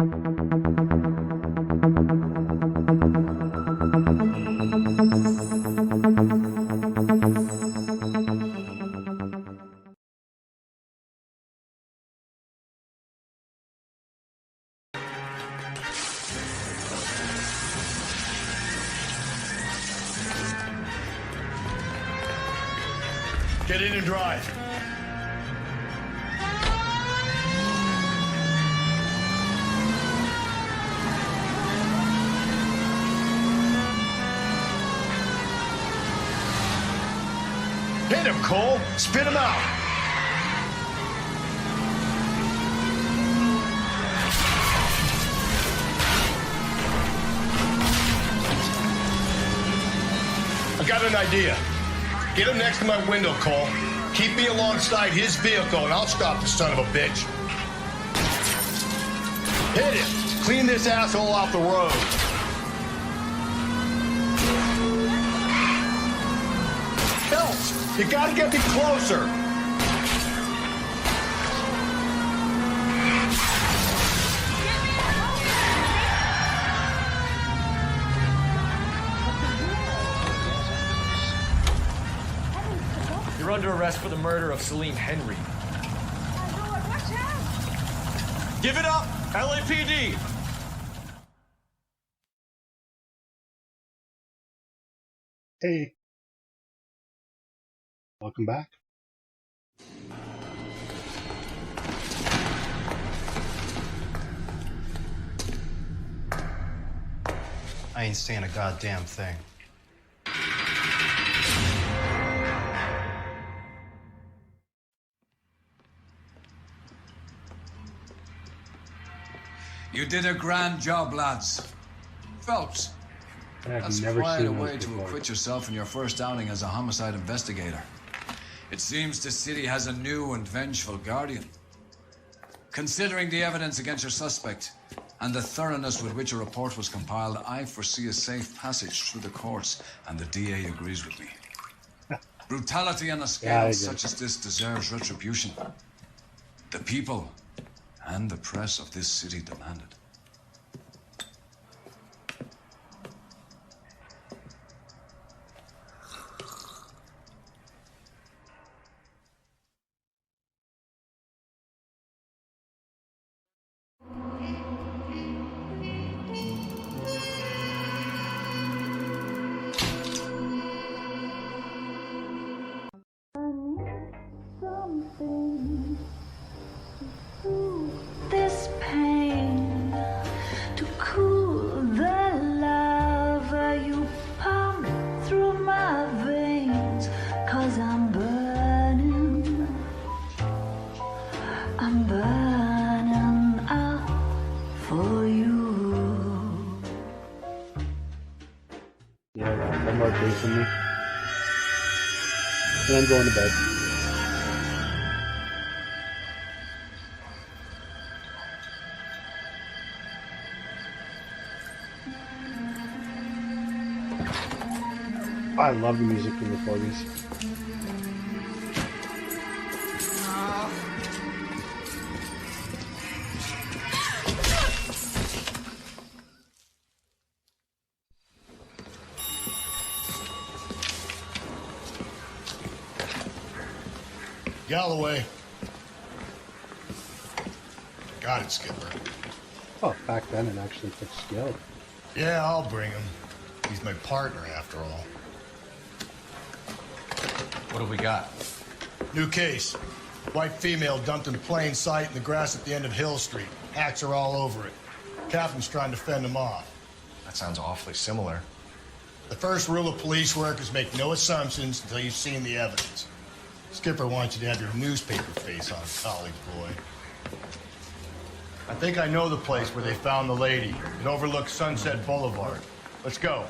Get in and drive. Hit him, Cole. Spit him out. I got an idea. Get him next to my window, Cole. Keep me alongside his vehicle, and I'll stop the son of a bitch. Hit him. Clean this asshole off the road. Phelps, you gotta get me closer. You're under arrest for the murder of Celine Henry. Watch out! Give it up, LAPD! Hey. Welcome back. I ain't saying a goddamn thing. You did a grand job, lads. Phelps, I've that's never quite seen a those way to before. acquit yourself in your first outing as a homicide investigator. It seems the city has a new and vengeful guardian. Considering the evidence against your suspect and the thoroughness with which a report was compiled, I foresee a safe passage through the courts, and the DA agrees with me. Brutality on a scale such as this deserves retribution. The people and the press of this city demand it. This pain to cool the lava you pump through my veins, 'cause I'm burning up for you. Yeah, one more day for me. And I'm going to bed. I love the music from the 40s. Galloway. Got it, Skipper. Oh, back then it actually took skill. Yeah, I'll bring him. He's my partner, after all. What do we got? New case. White female dumped in plain sight in the grass at the end of Hill Street. Hacks are all over it. Captain's trying to fend him off. That sounds awfully similar. The first rule of police work is make no assumptions until you've seen the evidence. Skipper wants you to have your newspaper face on, college boy. I think I know the place where they found the lady. It overlooks Sunset Boulevard. Let's go.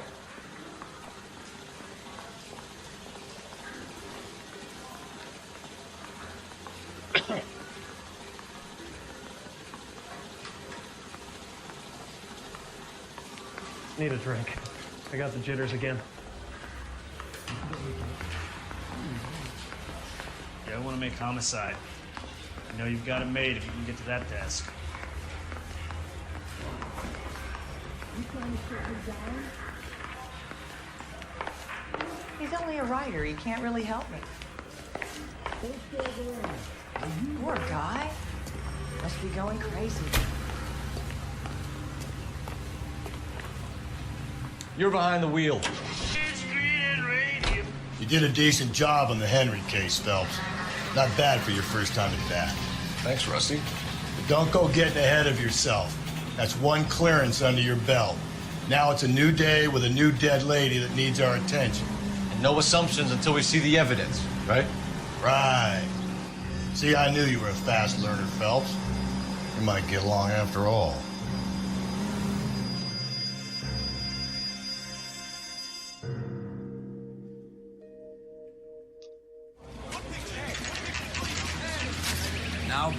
Need a drink. I got the jitters again. Yeah, I want to make homicide. I know you've got it made if you can get to that desk. He's only a writer. He can't really help me. Poor guy. Must be going crazy. You're behind the wheel. You did a decent job on the Henry case, Phelps. Not bad for your first time at bat. Thanks, Rusty. But don't go getting ahead of yourself. That's one clearance under your belt. Now it's a new day with a new dead lady that needs our attention. And no assumptions until we see the evidence, right? Right. See, I knew you were a fast learner, Phelps. You might get along after all. Now,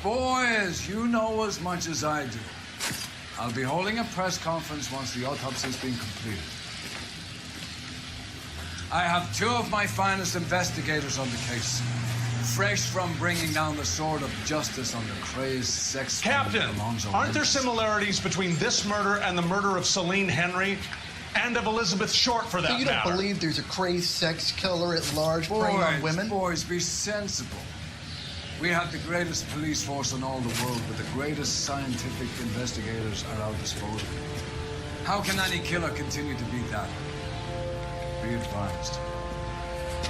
boys, you know as much as I do. I'll be holding a press conference once the autopsy's been completed. I have two of my finest investigators on the case, fresh from bringing down the sword of justice on the crazed sex... Captain, aren't there similarities between this murder and the murder of Celine Henry and of Elizabeth Short, for that You don't matter? believe there's a crazed sex killer at large preying on women? Boys, be sensible. We have the greatest police force in all the world, with the greatest scientific investigators at our disposal. How can any killer continue to beat that? Be advised.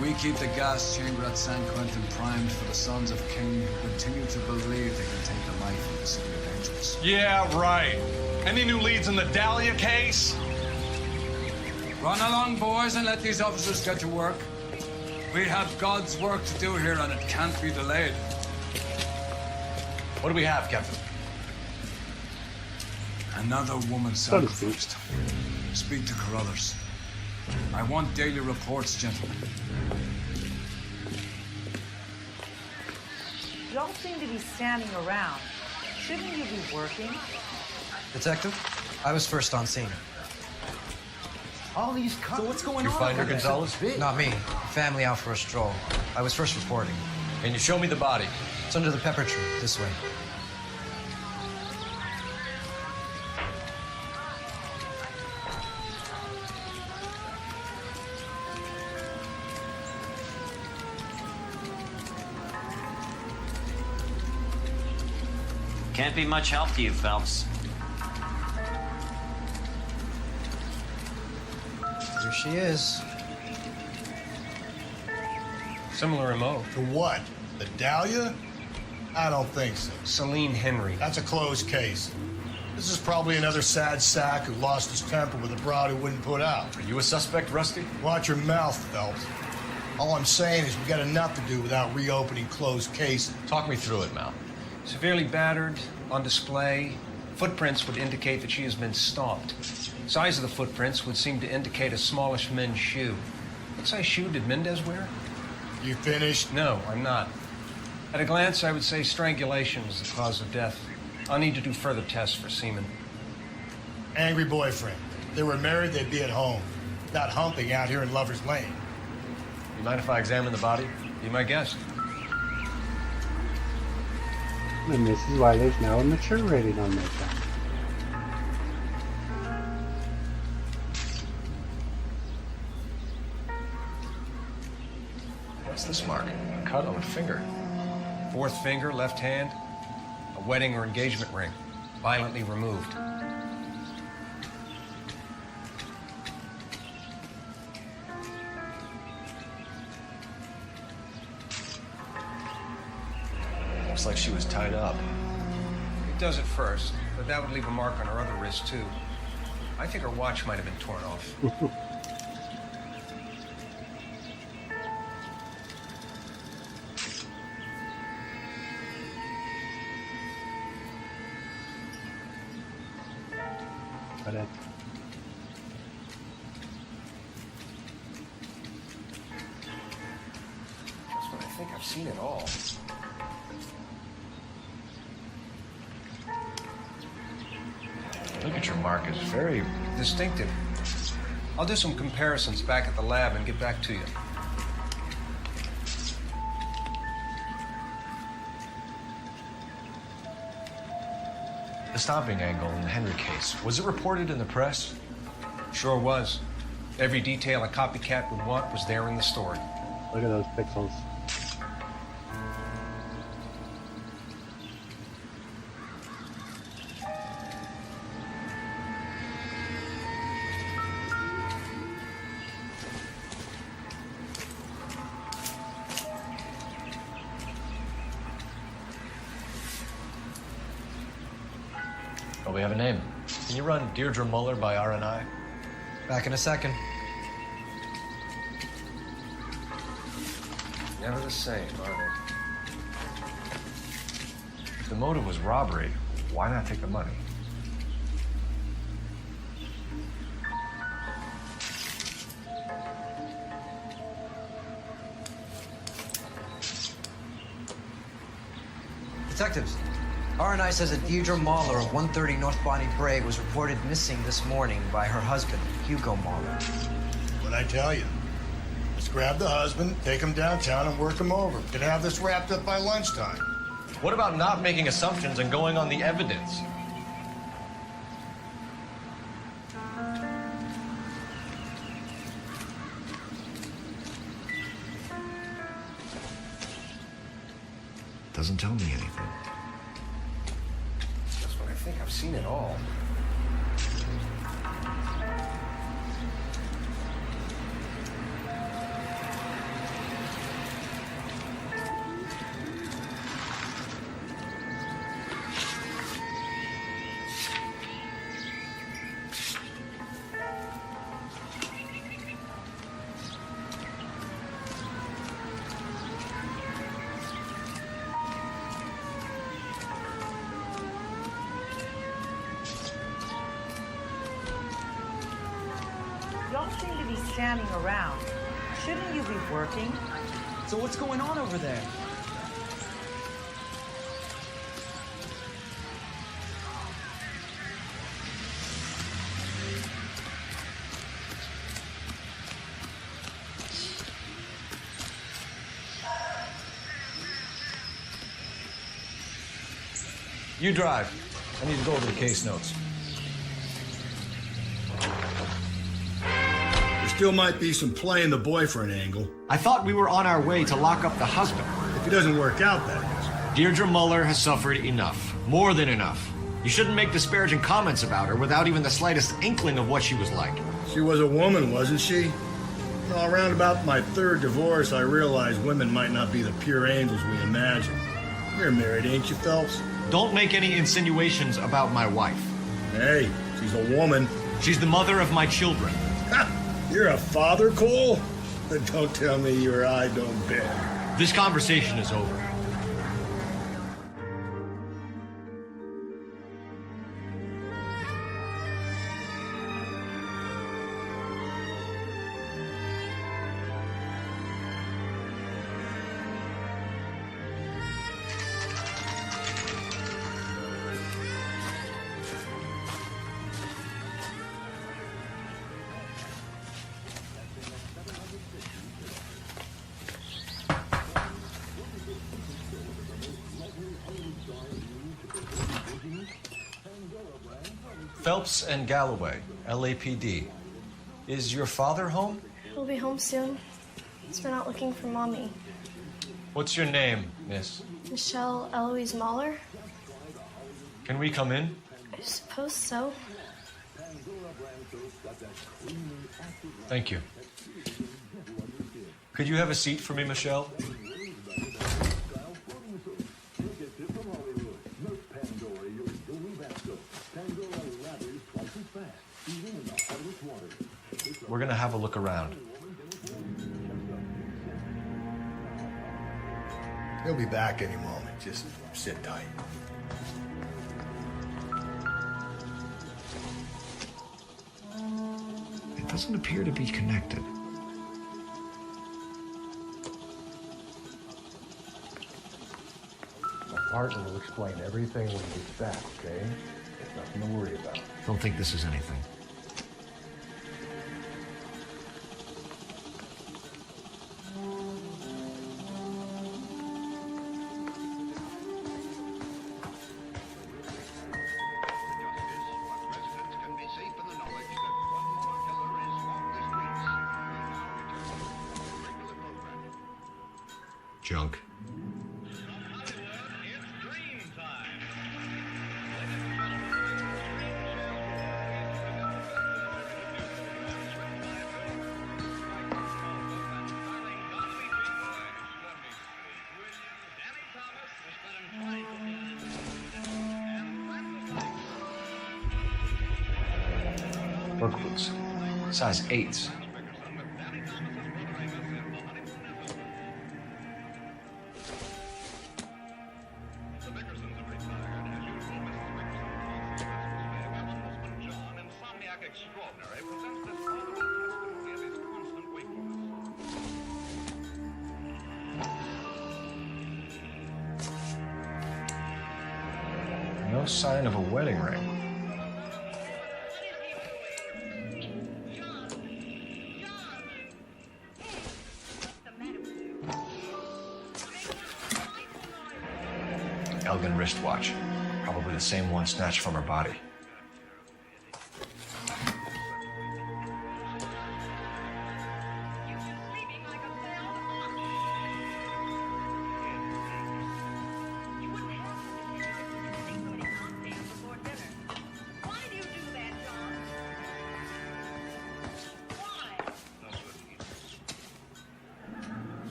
We keep the gas chamber at San Quentin primed for the sons of King who continue to believe they can take the life of the city of angels. Yeah, right. Any new leads in the Dahlia case? Run along, boys, and let these officers get to work. We have God's work to do here, and it can't be delayed. What do we have, Captain? Another woman sacrificed. Speak to Carruthers. I want daily reports, gentlemen. You don't seem to be standing around. Shouldn't you be working? Detective, I was first on scene. All these So what's going on? You find her, Gonzalez? Not me. Family out for a stroll. I was first reporting. Can you show me the body? It's under the pepper tree, this way. Can't be much help to you, Phelps. Here she is. Similar MO. To what? The Dahlia? I don't think so. Celine Henry. That's a closed case. This is probably another sad sack who lost his temper with a broad who wouldn't put out. Are you a suspect, Rusty? Watch your mouth, Phelps. All I'm saying is we got enough to do without reopening closed cases. Talk me through it, Mal. Severely battered, on display. Footprints would indicate that she has been stomped. Size of the footprints would seem to indicate a smallish men's shoe. What size shoe did Mendez wear? You finished? No, I'm not. At a glance, I would say strangulation was the cause of death. I'll need to do further tests for semen. Angry boyfriend. If they were married, they'd be at home. Not humping out here in Lover's Lane. You mind if I examine the body? Be my guest. And this is why there's now a mature rating on this one. What's this mark? A cut on the finger. Fourth finger, left hand. A wedding or engagement ring. Violently removed. Looks like she was tied up. It does at first, but that would leave a mark on her other wrist, too. I think her watch might have been torn off. But That's what I think. I've seen it all. Look at your mark. It's very Distinctive. I'll do some comparisons back at the lab and get back to you. The stomping angle in the Henry case, was it reported in the press? Sure was. Every detail a copycat would want was there in the story. Look at those pixels. Oh, we have a name. Can you run Deirdre Muller by RNI? Back in a second. Never the same, are they? If the motive was robbery, why not take the money? Detectives, RNI says that Deirdre Mahler of 130 North Bonnie Parade was reported missing this morning by her husband, Hugo Mahler. What'd I tell you? Let's grab the husband, take him downtown, and work him over. Could have this wrapped up by lunchtime. What about not making assumptions and going on the evidence? Doesn't tell me anything. That's what I think. I've seen it all. Y'all seem to be standing around. Shouldn't you be working? So what's going on over there? You drive. I need to go over the case notes. There still might be some playing the boyfriend angle. I thought we were on our way to lock up the husband. If it doesn't work out, that is. Deirdre Muller has suffered enough. More than enough. You shouldn't make disparaging comments about her without even the slightest inkling of what she was like. She was a woman, wasn't she? Well, around about my third divorce, I realized women might not be the pure angels we imagine. You're married, ain't you, Phelps? Don't make any insinuations about my wife. Hey, she's a woman. She's the mother of my children. You're a father, Cole? Don't tell me your eye don't bend. This conversation is over. Phelps and Galloway, LAPD. Is your father home? He'll be home soon. He's been out looking for Mommy. What's your name, miss? Michelle Eloise Mahler? Can we come in? I suppose so. Thank you. Could you have a seat for me, Michelle? We're gonna have a look around. He'll be back any moment. Just sit tight. It doesn't appear to be connected. My partner will explain everything when he gets back, okay? There's nothing to worry about. Don't think this is anything. junk. Work boots. Size 8s. No sign of a wedding ring. Elgin wristwatch. Probably the same one snatched from her body.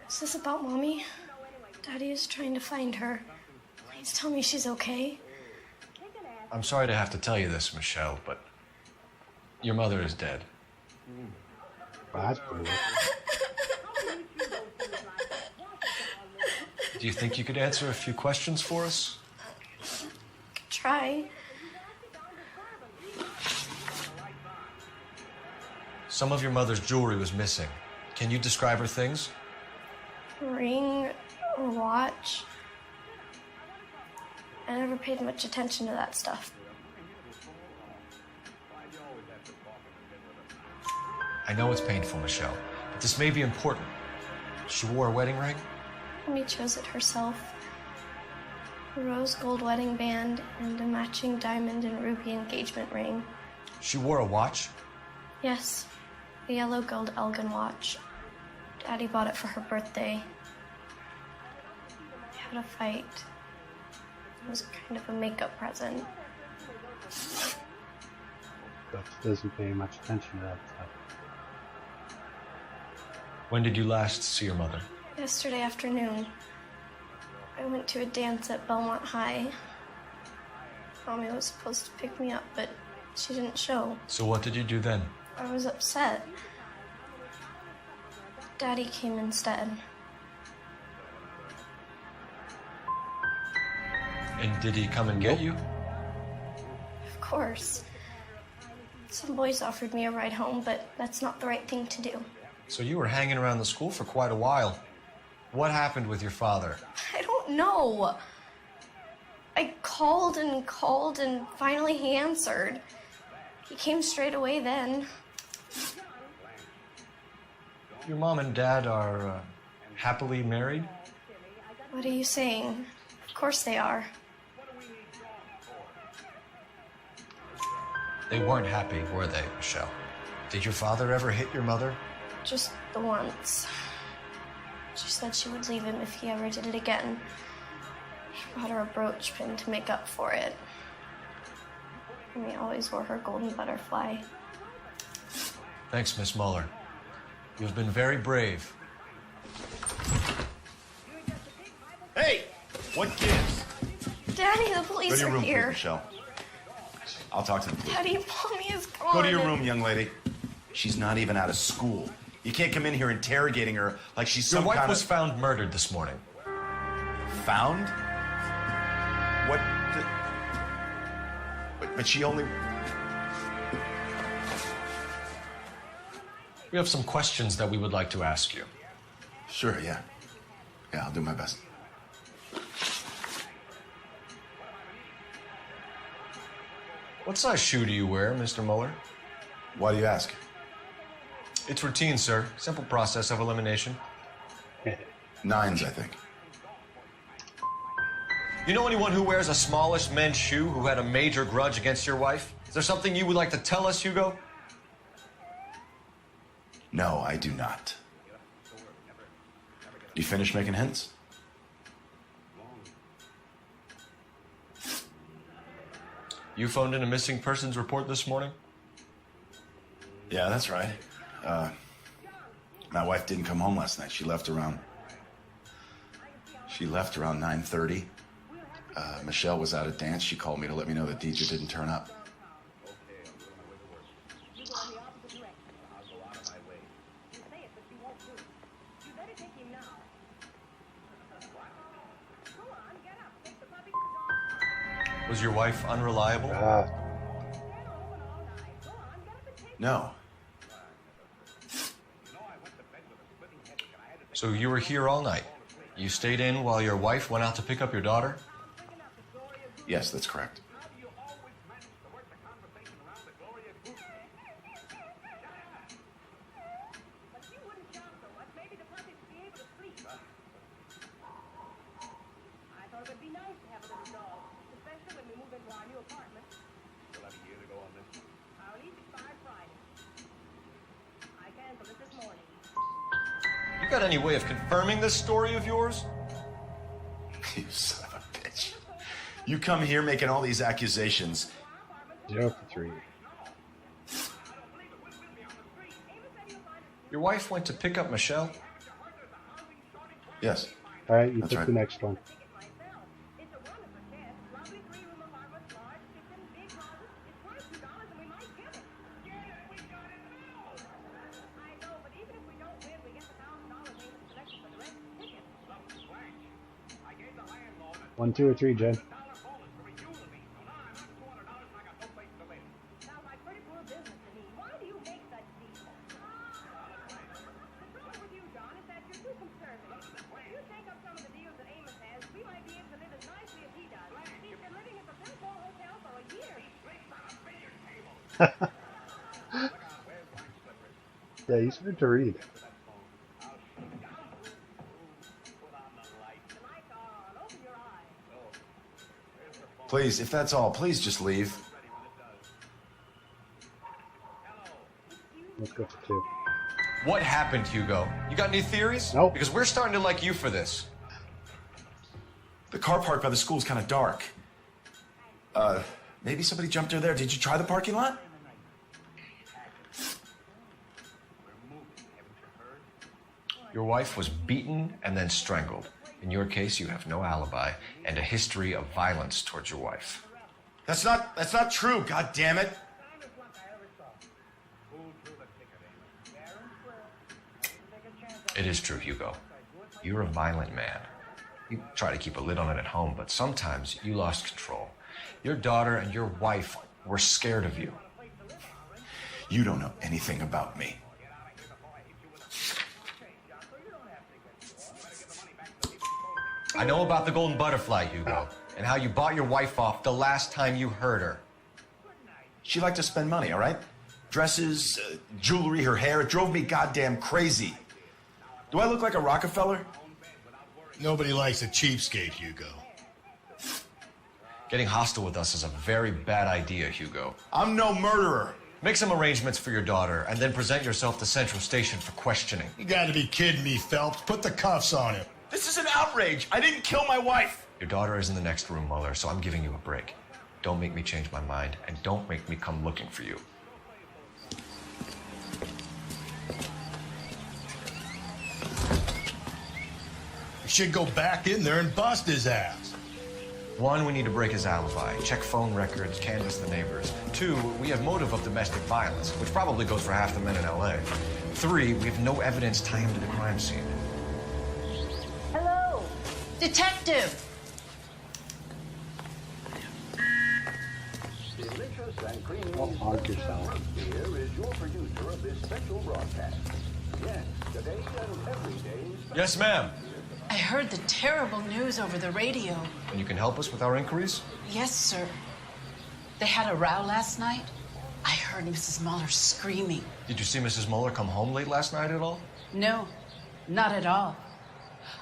Is this about Mommy? Daddy is trying to find her. Please tell me she's okay. I'm sorry to have to tell you this, Michelle, but your mother is dead. That's brutal. Do you think you could answer a few questions for us? Try. Some of your mother's jewelry was missing. Can you describe her things? Ring or watch. I never paid much attention to that stuff. I know it's painful, Michelle, but this may be important. She wore a wedding ring? Mommy chose it herself. A rose gold wedding band and a matching diamond and ruby engagement ring. She wore a watch? Yes, a yellow gold Elgin watch. Daddy bought it for her birthday. We had a fight. It was kind of a makeup present. But doesn't pay much attention to that stuff. When did you last see your mother? Yesterday afternoon. I went to a dance at Belmont High. Mommy was supposed to pick me up, but she didn't show. So what did you do then? I was upset. Daddy came instead. And did he come and get you? Of course. Some boys offered me a ride home, but that's not the right thing to do. So you were hanging around the school for quite a while. What happened with your father? I don't know. I called and finally he answered. He came straight away then. Your mom and dad are happily married? What are you saying? Of course they are. They weren't happy, were they, Michelle? Did your father ever hit your mother? Just the once. She said she would leave him if he ever did it again. He bought her a brooch pin to make up for it. And he always wore her golden butterfly. Thanks, Miss Muller. You've been very brave. Hey! What gives? Daddy, the police Go to your are room, here. please, Michelle. I'll talk to the police. Daddy, Mommy is gone. Go to your room, young lady. She's not even out of school. You can't come in here interrogating her like she's Your some wife kind was of... found murdered this morning. Found? What the... But she only... We have some questions that we would like to ask you. Sure, yeah. Yeah, I'll do my best. What size shoe do you wear, Mr. Muller? Why do you ask? It's routine, sir. Simple process of elimination. 9s, I think. You know anyone who wears a smallish men's shoe who had a major grudge against your wife? Is there something you would like to tell us, Hugo? No, I do not. You finished making hints? You phoned in a missing persons report this morning? Yeah, that's right. My wife didn't come home last night. She left around 9:30. Michelle was out at dance. She called me to let me know that Deidre didn't turn up. Was your wife unreliable? No. So you were here all night? You stayed in while your wife went out to pick up your daughter? Yes, that's correct. You got any way of confirming this story of yours? You son of a bitch. You come here making all these accusations. 0 for 3. Your wife went to pick up Michelle? Yes. All right, you That's pick right. the next one. One, 2, or 3, Jen. Yeah, he's good to read. Please, if that's all, please just leave. Let's go for 2. What happened, Hugo? You got any theories? Nope. Because we're starting to like you for this. The car park by the school is kind of dark. Maybe somebody jumped her there. Did you try the parking lot? Your wife was beaten and then strangled. In your case, you have no alibi and a history of violence towards your wife. That's not true, god damn it. It is true, Hugo. You're a violent man. You try to keep a lid on it at home, but sometimes you lost control. Your daughter and your wife were scared of you. You don't know anything about me. I know about the golden butterfly, Hugo, and how you bought your wife off the last time you heard her. She liked to spend money, all right? Dresses, jewelry, her hair. It drove me goddamn crazy. Do I look like a Rockefeller? Nobody likes a cheapskate, Hugo. Getting hostile with us is a very bad idea, Hugo. I'm no murderer. Make some arrangements for your daughter, and then present yourself to Central Station for questioning. You gotta be kidding me, Phelps. Put the cuffs on him. This is an outrage. I didn't kill my wife. Your daughter is in the next room, Mueller, so I'm giving you a break. Don't make me change my mind, and don't make me come looking for you. You should go back in there and bust his ass. 1, we need to break his alibi, check phone records, canvass the neighbors. 2, we have motive of domestic violence, which probably goes for half the men in LA. 3, we have no evidence tying him to the crime scene. Hello, detective. Don't hog yourself. Here is your producer of this special broadcast. Yes, today and every day. Yes, ma'am. I heard the terrible news over the radio. And you can help us with our inquiries? Yes, sir. They had a row last night. I heard Mrs. Mueller screaming. Did you see Mrs. Mueller come home late last night at all? No, not at all.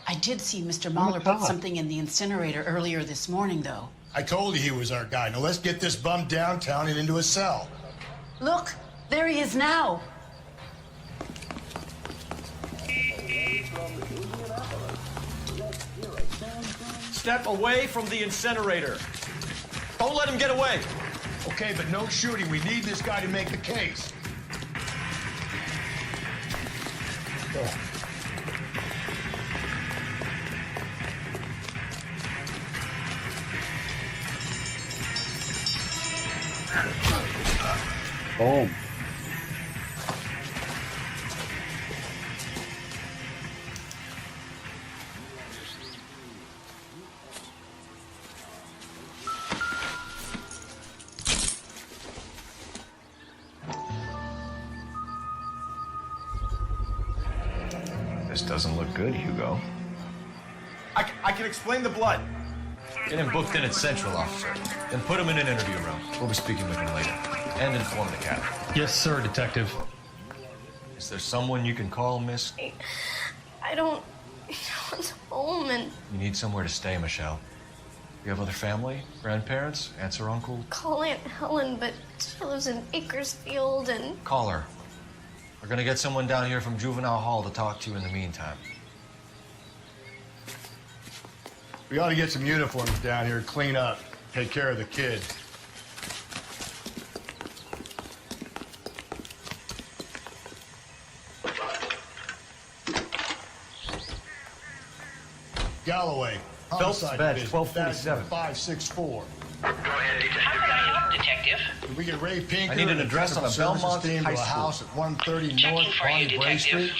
I did see Mr. Mueller put something in the incinerator earlier this morning, though. I told you he was our guy. Now let's get this bum downtown and into a cell. Look, there he is now. step away from the incinerator. Don't let him get away. Okay, but no shooting. We need this guy to make the case. Boom. This doesn't look good, Hugo. I can explain the blood. Get him booked in at Central, officer. Then put him in an interview room. We'll be speaking with him later. And inform the captain. Yes, sir, Detective. Is there someone you can call, miss? I don't want home and You need somewhere to stay, Michelle. You have other family? Grandparents? Aunts or uncle? call Aunt Helen, but she lives in Bakersfield and Call her. We're gonna get someone down here from Juvenile Hall to talk to you in the meantime. We ought to get some uniforms down here, clean up, take care of the kid. Galloway. Phelps Homicide badge division, 1247. 564. How can I help, Detective? Did we get Ray Pinker? I need an and address on a services Belmont team to High a School. house at 130 Checking North for you, Bonnie Bray Detective. Street.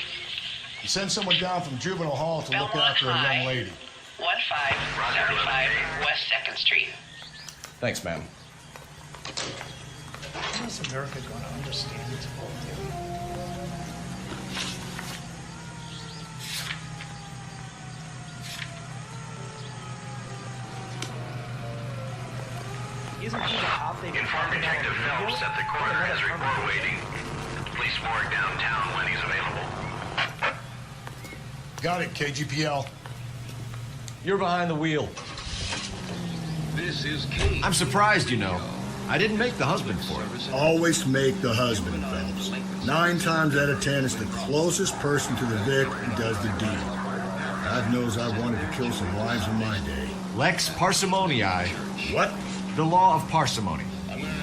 You send someone down from Juvenile Hall to look Belmont after a High. young lady. 1575 West 2nd Street. Thanks, ma'am. How is America going to understand its whole thing? Isn't he the cop they Inform Detective Phelps that the coroner has report waiting at the police morgue downtown when he's available. Got it, KGPL. You're behind the wheel. This is Kate. I'm surprised, you know. I didn't make the husband for it. Always make the husband, Phelps. 9 times out of 10, it's the closest person to the Vic who does the deed. God knows I wanted to kill some wives in my day. Lex parsimoniae. What? The law of parsimony.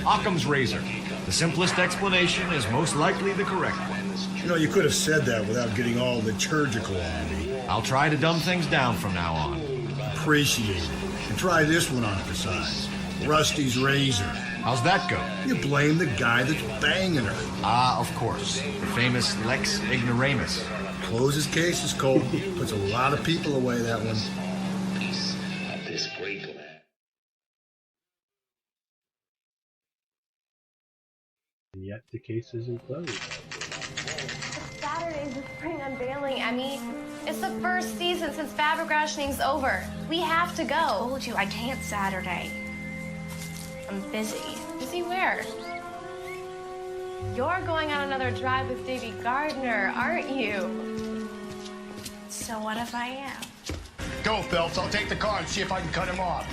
Occam's razor. The simplest explanation is most likely the correct one. You know, you could have said that without getting all liturgical on me. I'll try to dumb things down from now on. Appreciate it. And try this one on for size. Rusty's razor. How's that go? You blame the guy that's banging her. Ah, of course. The famous Lex ignoramus. Closes cases, Cole. Puts a lot of people away, that one. Piece of this great land. And yet the case isn't closed. Saturday's the spring unveiling, Emmy. It's the first season since fabric rationing's over. We have to go. I told you I can't Saturday. I'm busy. Busy where? You're going on another drive with Davy Gardner, aren't you? So what if I am? Go, Phelps. I'll take the car and see if I can cut him off.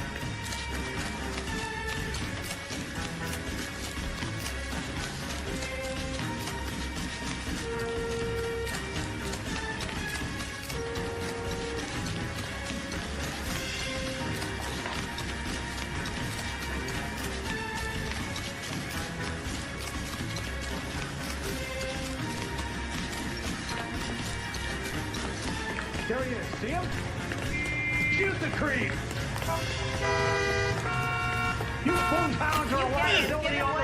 There he is. See him? Shoot the creep! You boomtowns are a liability on